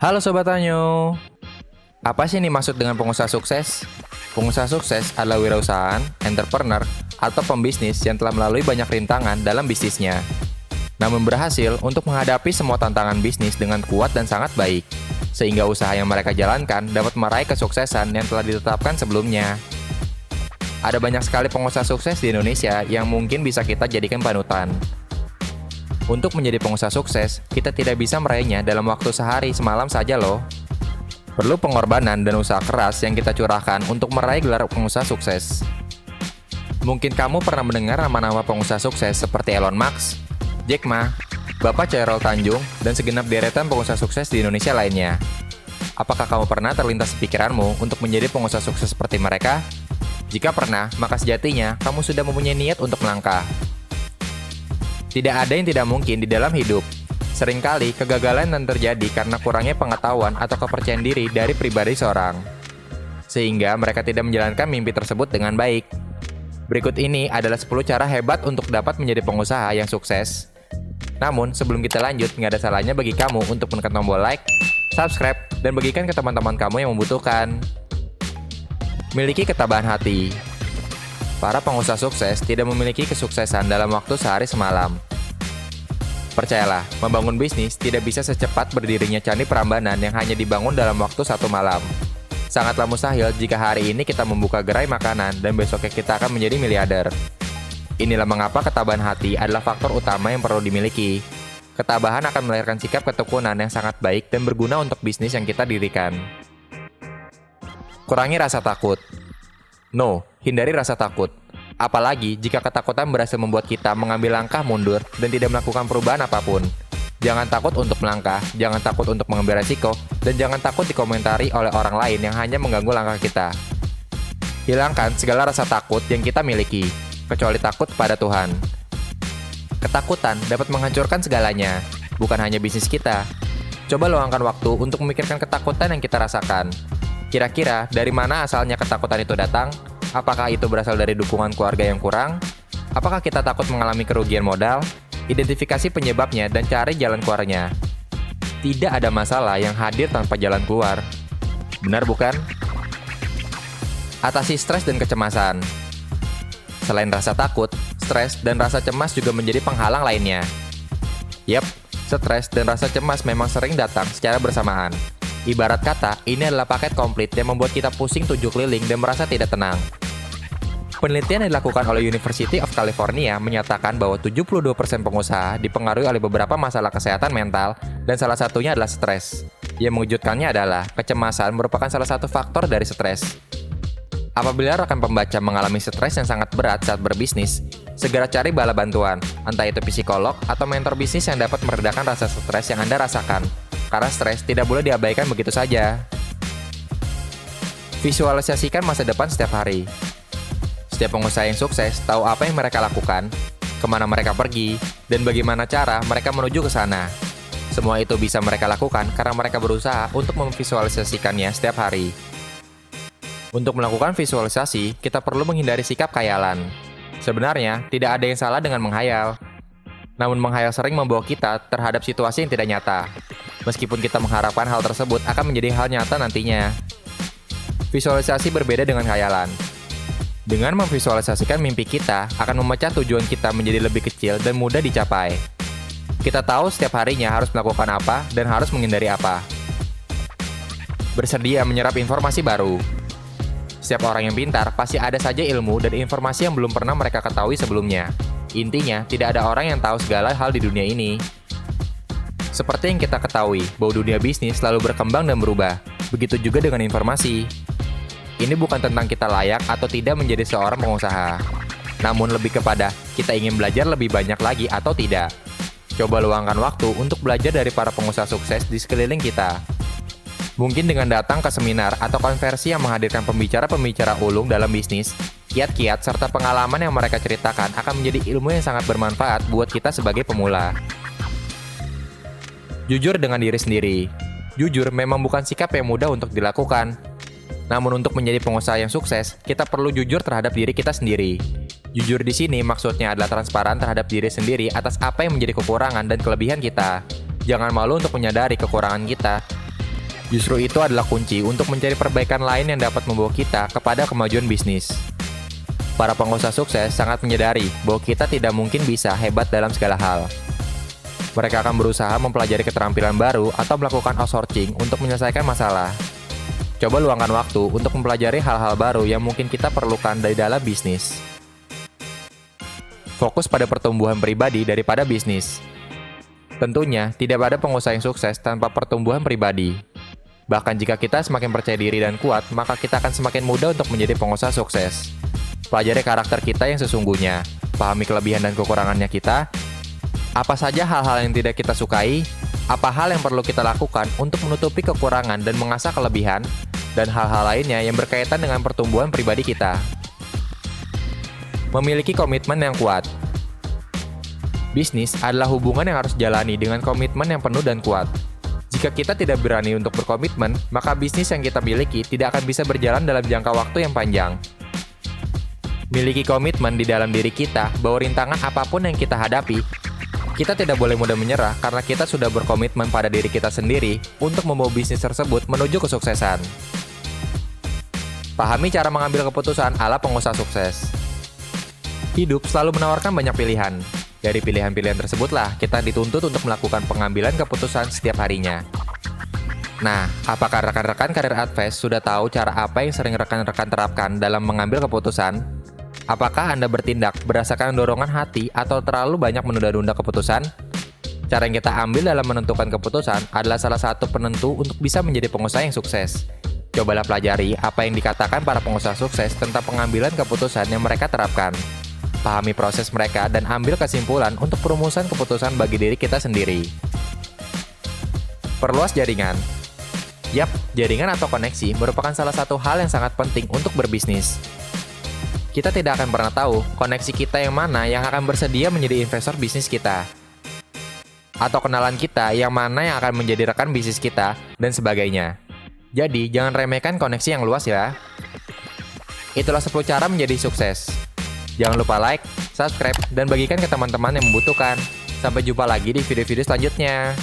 Halo Sobat Tanyo, apa sih nih maksud dengan pengusaha sukses? Pengusaha sukses adalah wirausahaan, entrepreneur, atau pembisnis yang telah melalui banyak rintangan dalam bisnisnya. Namun berhasil untuk menghadapi semua tantangan bisnis dengan kuat dan sangat baik, sehingga usaha yang mereka jalankan dapat meraih kesuksesan yang telah ditetapkan sebelumnya. Ada banyak sekali pengusaha sukses di Indonesia yang mungkin bisa kita jadikan panutan. Untuk menjadi pengusaha sukses, kita tidak bisa meraihnya dalam waktu sehari semalam saja loh. Perlu pengorbanan dan usaha keras yang kita curahkan untuk meraih gelar pengusaha sukses. Mungkin kamu pernah mendengar nama-nama pengusaha sukses seperti Elon Musk, Jack Ma, Bapak Chairul Tanjung, dan segenap deretan pengusaha sukses di Indonesia lainnya. Apakah kamu pernah terlintas di pikiranmu untuk menjadi pengusaha sukses seperti mereka? Jika pernah, maka sejatinya kamu sudah mempunyai niat untuk melangkah. Tidak ada yang tidak mungkin di dalam hidup. Seringkali kegagalan dan terjadi karena kurangnya pengetahuan atau kepercayaan diri dari pribadi seorang, sehingga mereka tidak menjalankan mimpi tersebut dengan baik. Berikut ini adalah 10 cara hebat untuk dapat menjadi pengusaha yang sukses. Namun, sebelum kita lanjut, nggak ada salahnya bagi kamu untuk menekan tombol like, subscribe, dan bagikan ke teman-teman kamu yang membutuhkan. Miliki ketabahan hati. Para pengusaha sukses tidak memiliki kesuksesan dalam waktu sehari semalam. Percayalah, membangun bisnis tidak bisa secepat berdirinya Candi Prambanan yang hanya dibangun dalam waktu satu malam. Sangatlah mustahil jika hari ini kita membuka gerai makanan dan besoknya kita akan menjadi miliarder. Inilah mengapa ketabahan hati adalah faktor utama yang perlu dimiliki. Ketabahan akan melahirkan sikap ketekunan yang sangat baik dan berguna untuk bisnis yang kita dirikan. Kurangi rasa takut. No, hindari rasa takut. Apalagi jika ketakutan berhasil membuat kita mengambil langkah mundur dan tidak melakukan perubahan apapun. Jangan takut untuk melangkah, jangan takut untuk mengambil resiko, dan jangan takut dikomentari oleh orang lain yang hanya mengganggu langkah kita. Hilangkan segala rasa takut yang kita miliki, kecuali takut pada Tuhan. Ketakutan dapat menghancurkan segalanya, bukan hanya bisnis kita. Coba luangkan waktu untuk memikirkan ketakutan yang kita rasakan. Kira-kira dari mana asalnya ketakutan itu datang? Apakah itu berasal dari dukungan keluarga yang kurang? Apakah kita takut mengalami kerugian modal? Identifikasi penyebabnya dan cari jalan keluarnya. Tidak ada masalah yang hadir tanpa jalan keluar. Benar bukan? Atasi stres dan kecemasan. Selain rasa takut, stres dan rasa cemas juga menjadi penghalang lainnya. Yap, stres dan rasa cemas memang sering datang secara bersamaan. Ibarat kata, ini adalah paket komplit yang membuat kita pusing 7 keliling dan merasa tidak tenang. Penelitian yang dilakukan oleh University of California menyatakan bahwa 72% pengusaha dipengaruhi oleh beberapa masalah kesehatan mental dan salah satunya adalah stres. Yang mengejutkannya adalah kecemasan merupakan salah satu faktor dari stres. Apabila rekan pembaca mengalami stres yang sangat berat saat berbisnis, segera cari bala bantuan, entah itu psikolog atau mentor bisnis yang dapat meredakan rasa stres yang Anda rasakan. Karena stres tidak boleh diabaikan begitu saja. Visualisasikan masa depan setiap hari. Setiap pengusaha yang sukses tahu apa yang mereka lakukan, kemana mereka pergi, dan bagaimana cara mereka menuju ke sana. Semua itu bisa mereka lakukan karena mereka berusaha untuk memvisualisasikannya setiap hari. Untuk melakukan visualisasi, kita perlu menghindari sikap khayalan. Sebenarnya, tidak ada yang salah dengan menghayal. Namun menghayal sering membawa kita terhadap situasi yang tidak nyata. Meskipun kita mengharapkan hal tersebut akan menjadi hal nyata nantinya. Visualisasi berbeda dengan khayalan. Dengan memvisualisasikan mimpi kita, akan memecah tujuan kita menjadi lebih kecil dan mudah dicapai. Kita tahu setiap harinya harus melakukan apa dan harus menghindari apa. Bersedia menyerap informasi baru. Setiap orang yang pintar pasti ada saja ilmu dan informasi yang belum pernah mereka ketahui sebelumnya. Intinya, tidak ada orang yang tahu segala hal di dunia ini. Seperti yang kita ketahui, bahwa dunia bisnis selalu berkembang dan berubah. Begitu juga dengan informasi. Ini bukan tentang kita layak atau tidak menjadi seorang pengusaha. Namun lebih kepada kita ingin belajar lebih banyak lagi atau tidak. Coba luangkan waktu untuk belajar dari para pengusaha sukses di sekeliling kita. Mungkin dengan datang ke seminar atau konversi yang menghadirkan pembicara-pembicara ulung dalam bisnis, kiat-kiat serta pengalaman yang mereka ceritakan akan menjadi ilmu yang sangat bermanfaat buat kita sebagai pemula. Jujur dengan diri sendiri. Jujur memang bukan sikap yang mudah untuk dilakukan. Namun untuk menjadi pengusaha yang sukses, kita perlu jujur terhadap diri kita sendiri. Jujur di sini maksudnya adalah transparan terhadap diri sendiri atas apa yang menjadi kekurangan dan kelebihan kita. Jangan malu untuk menyadari kekurangan kita. Justru itu adalah kunci untuk mencari perbaikan lain yang dapat membawa kita kepada kemajuan bisnis. Para pengusaha sukses sangat menyadari bahwa kita tidak mungkin bisa hebat dalam segala hal. Mereka akan berusaha mempelajari keterampilan baru atau melakukan outsourcing untuk menyelesaikan masalah. Coba luangkan waktu untuk mempelajari hal-hal baru yang mungkin kita perlukan dari dalam bisnis. Fokus pada pertumbuhan pribadi daripada bisnis. Tentunya, tidak ada pengusaha yang sukses tanpa pertumbuhan pribadi. Bahkan jika kita semakin percaya diri dan kuat, maka kita akan semakin mudah untuk menjadi pengusaha sukses. Pelajari karakter kita yang sesungguhnya, pahami kelebihan dan kekurangannya kita, apa saja hal-hal yang tidak kita sukai, apa hal yang perlu kita lakukan untuk menutupi kekurangan dan mengasah kelebihan, dan hal-hal lainnya yang berkaitan dengan pertumbuhan pribadi kita. Memiliki komitmen yang kuat. Bisnis adalah hubungan yang harus dijalani dengan komitmen yang penuh dan kuat. Jika kita tidak berani untuk berkomitmen, maka bisnis yang kita miliki tidak akan bisa berjalan dalam jangka waktu yang panjang. Miliki komitmen di dalam diri kita bahwa rintangan apapun yang kita hadapi, kita tidak boleh mudah menyerah karena kita sudah berkomitmen pada diri kita sendiri untuk membawa bisnis tersebut menuju kesuksesan. Pahami cara mengambil keputusan ala pengusaha sukses. Hidup selalu menawarkan banyak pilihan. Dari pilihan-pilihan tersebutlah kita dituntut untuk melakukan pengambilan keputusan setiap harinya. Nah, apakah rekan-rekan karir Advice sudah tahu cara apa yang sering rekan-rekan terapkan dalam mengambil keputusan? Apakah Anda bertindak berdasarkan dorongan hati atau terlalu banyak menunda-nunda keputusan? Cara yang kita ambil dalam menentukan keputusan adalah salah satu penentu untuk bisa menjadi pengusaha yang sukses. Cobalah pelajari apa yang dikatakan para pengusaha sukses tentang pengambilan keputusan yang mereka terapkan. Pahami proses mereka dan ambil kesimpulan untuk perumusan keputusan bagi diri kita sendiri. Perluas jaringan. Yap, jaringan atau koneksi merupakan salah satu hal yang sangat penting untuk berbisnis. Kita tidak akan pernah tahu koneksi kita yang mana yang akan bersedia menjadi investor bisnis kita. Atau kenalan kita yang mana yang akan menjadi rekan bisnis kita, dan sebagainya. Jadi, jangan remehkan koneksi yang luas ya. Itulah 10 cara menjadi sukses. Jangan lupa like, subscribe, dan bagikan ke teman-teman yang membutuhkan. Sampai jumpa lagi di video-video selanjutnya.